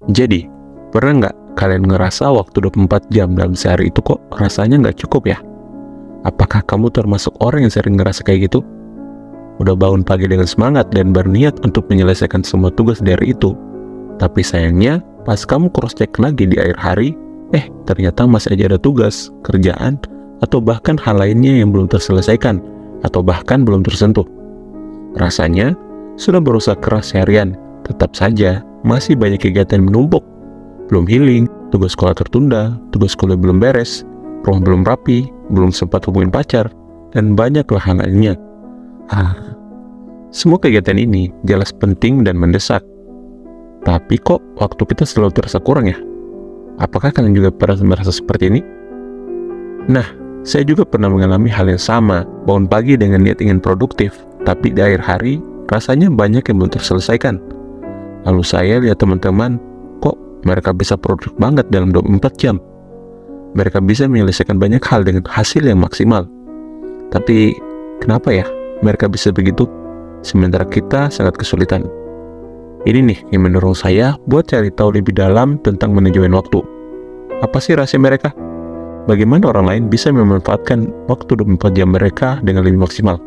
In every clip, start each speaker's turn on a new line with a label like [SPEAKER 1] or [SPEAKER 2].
[SPEAKER 1] Jadi, pernah nggak kalian ngerasa waktu 24 jam dalam sehari itu kok rasanya nggak cukup ya? Apakah kamu termasuk orang yang sering ngerasa kayak gitu? Udah bangun pagi dengan semangat dan berniat untuk menyelesaikan semua tugas dari itu. Tapi sayangnya, pas kamu cross-check lagi di akhir hari, ternyata masih aja ada tugas, kerjaan, atau bahkan hal lainnya yang belum terselesaikan, atau bahkan belum tersentuh. Rasanya, sudah berusaha keras seharian, tetap saja masih banyak kegiatan menumpuk. Belum healing, tugas sekolah tertunda, tugas kuliah belum beres, rumah belum rapi, belum sempat hubungin pacar, dan banyaklah hal lainnya. Semua kegiatan ini jelas penting dan mendesak. Tapi kok waktu kita selalu terasa kurang ya? Apakah kalian juga pernah merasa seperti ini? Nah, saya juga pernah mengalami hal yang sama, bangun pagi dengan niat ingin produktif, tapi di akhir hari, rasanya banyak yang belum terselesaikan. Lalu saya lihat teman-teman, kok mereka bisa produktif banget dalam 24 jam. Mereka bisa menyelesaikan banyak hal dengan hasil yang maksimal. Tapi, kenapa ya mereka bisa begitu, sementara kita sangat kesulitan? Ini nih yang mendorong saya buat cari tahu lebih dalam tentang manajemen waktu. Apa sih rahasia mereka? Bagaimana orang lain bisa memanfaatkan waktu 24 jam mereka dengan lebih maksimal?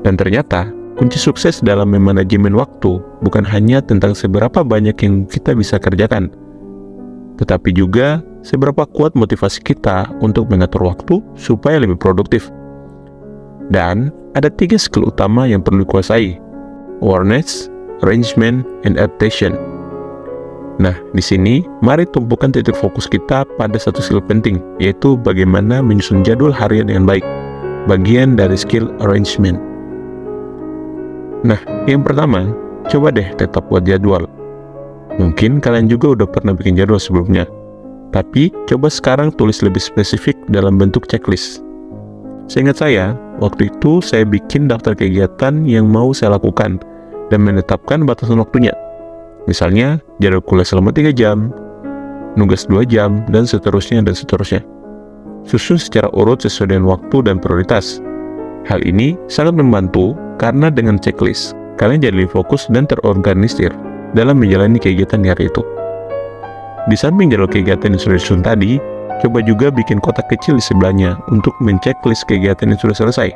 [SPEAKER 1] Dan ternyata, kunci sukses dalam memanajemen waktu bukan hanya tentang seberapa banyak yang kita bisa kerjakan, tetapi juga seberapa kuat motivasi kita untuk mengatur waktu supaya lebih produktif. Dan ada 3 skill utama yang perlu dikuasai: awareness, arrangement, and adaptation. Nah, di sini mari tumpukan titik fokus kita pada satu skill penting, yaitu bagaimana menyusun jadwal harian dengan baik, bagian dari skill arrangement. Nah, yang pertama, coba deh tetap buat jadwal. Mungkin kalian juga udah pernah bikin jadwal sebelumnya, tapi coba sekarang tulis lebih spesifik dalam bentuk checklist. Seingat saya, waktu itu saya bikin daftar kegiatan yang mau saya lakukan dan menetapkan batasan waktunya. Misalnya, jadwal kuliah selama 3 jam, nugas 2 jam, dan seterusnya dan seterusnya. Susun secara urut sesuai dengan waktu dan prioritas. Hal ini sangat membantu karena dengan checklist, kalian jadi lebih fokus dan terorganisir dalam menjalani kegiatan di hari itu. Di samping jadwal kegiatan yang sudah disusun tadi, coba juga bikin kotak kecil di sebelahnya untuk menceklis kegiatan yang sudah selesai.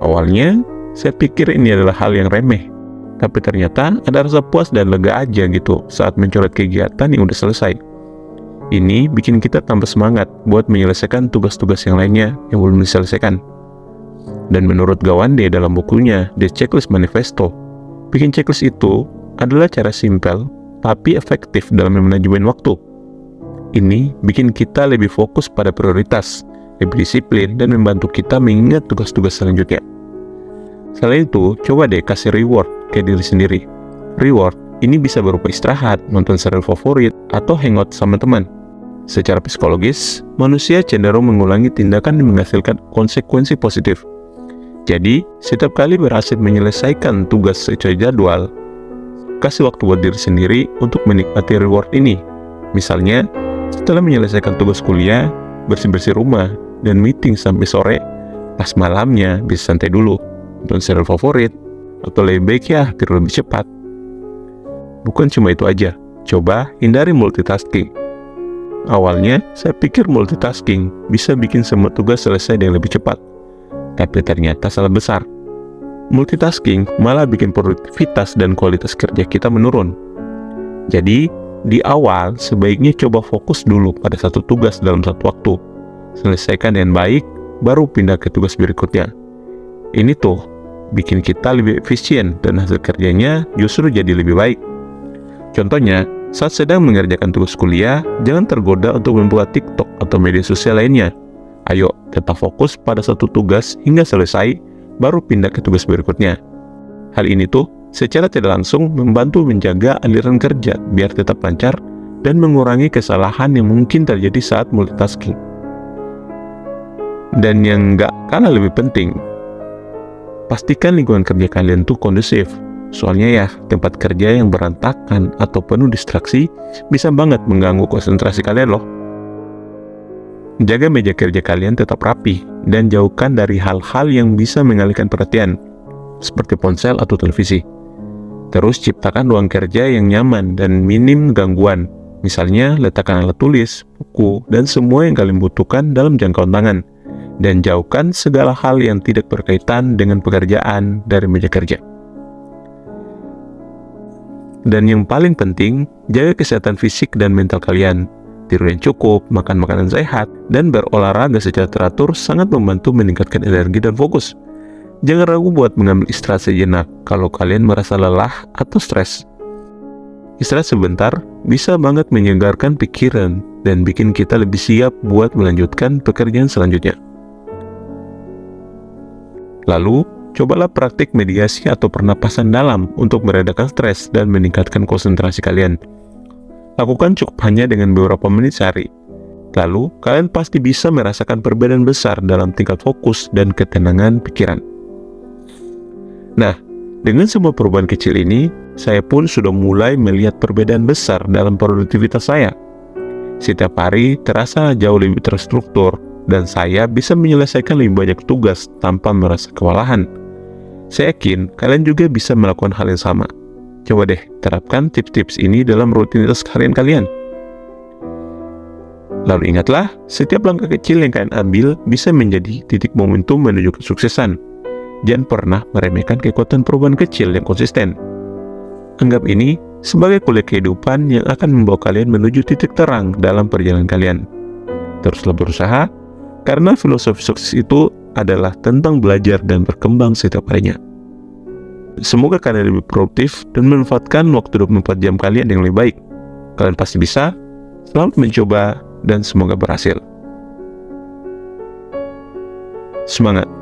[SPEAKER 1] Awalnya, saya pikir ini adalah hal yang remeh, tapi ternyata ada rasa puas dan lega aja gitu saat mencoret kegiatan yang udah selesai. Ini bikin kita tambah semangat buat menyelesaikan tugas-tugas yang lainnya yang belum diselesaikan. Dan menurut Gawande dalam bukunya The Checklist Manifesto, bikin checklist itu adalah cara simpel tapi efektif dalam manajemen waktu. Ini bikin kita lebih fokus pada prioritas, lebih disiplin, dan membantu kita mengingat tugas-tugas selanjutnya. Selain itu, coba deh kasih reward ke diri sendiri. Reward ini bisa berupa istirahat, nonton serial favorit, atau hangout sama teman. Secara psikologis, manusia cenderung mengulangi tindakan yang menghasilkan konsekuensi positif. Jadi, setiap kali berhasil menyelesaikan tugas sesuai jadwal, kasih waktu buat diri sendiri untuk menikmati reward ini. Misalnya, setelah menyelesaikan tugas kuliah, bersih-bersih rumah, dan meeting sampai sore, pas malamnya bisa santai dulu, nonton serial favorit, atau lebih baik ya tidur lebih cepat. Bukan cuma itu aja, coba hindari multitasking. Awalnya, saya pikir multitasking bisa bikin semua tugas selesai dengan lebih cepat. Tapi ternyata salah besar. Multitasking malah bikin produktivitas dan kualitas kerja kita menurun. Jadi, di awal sebaiknya coba fokus dulu pada satu tugas dalam satu waktu. Selesaikan dengan baik, baru pindah ke tugas berikutnya. Ini tuh bikin kita lebih efisien dan hasil kerjanya justru jadi lebih baik. Contohnya, saat sedang mengerjakan tugas kuliah, jangan tergoda untuk membuat TikTok atau media sosial lainnya. Ayo, tetap fokus pada satu tugas hingga selesai, baru pindah ke tugas berikutnya. Hal ini tuh secara tidak langsung membantu menjaga aliran kerja biar tetap lancar dan mengurangi kesalahan yang mungkin terjadi saat multitasking. Dan yang nggak kalah lebih penting, pastikan lingkungan kerja kalian tuh kondusif. Soalnya ya, tempat kerja yang berantakan atau penuh distraksi bisa banget mengganggu konsentrasi kalian loh. Jaga meja kerja kalian tetap rapi dan jauhkan dari hal-hal yang bisa mengalihkan perhatian, seperti ponsel atau televisi. Terus ciptakan ruang kerja yang nyaman dan minim gangguan. Misalnya, letakkan alat tulis, buku, dan semua yang kalian butuhkan dalam jangkauan tangan. Dan jauhkan segala hal yang tidak berkaitan dengan pekerjaan dari meja kerja. Dan yang paling penting, jaga kesehatan fisik dan mental kalian. Tidur yang cukup, makan makanan sehat, dan berolahraga secara teratur sangat membantu meningkatkan energi dan fokus. Jangan ragu buat mengambil istirahat sejenak kalau kalian merasa lelah atau stres. Istirahat sebentar bisa banget menyegarkan pikiran dan bikin kita lebih siap buat melanjutkan pekerjaan selanjutnya. Lalu, cobalah praktik mediasi atau pernapasan dalam untuk meredakan stres dan meningkatkan konsentrasi kalian. Lakukan cukup hanya dengan beberapa menit sehari. Lalu, kalian pasti bisa merasakan perbedaan besar dalam tingkat fokus dan ketenangan pikiran. Nah, dengan semua perubahan kecil ini, saya pun sudah mulai melihat perbedaan besar dalam produktivitas saya. Setiap hari terasa jauh lebih terstruktur, dan saya bisa menyelesaikan lebih banyak tugas tanpa merasa kewalahan. Saya yakin kalian juga bisa melakukan hal yang sama. Coba deh, terapkan tips-tips ini dalam rutinitas harian kalian. Lalu ingatlah, setiap langkah kecil yang kalian ambil bisa menjadi titik momentum menuju kesuksesan. Jangan pernah meremehkan kekuatan perubahan kecil yang konsisten. Anggap ini sebagai kuliah kehidupan yang akan membawa kalian menuju titik terang dalam perjalanan kalian. Teruslah berusaha, karena filosofi sukses itu adalah tentang belajar dan berkembang setiap harinya. Semoga kalian lebih produktif dan memanfaatkan waktu 24 jam kalian yang lebih baik. Kalian pasti bisa. Selamat mencoba dan semoga berhasil. Semangat!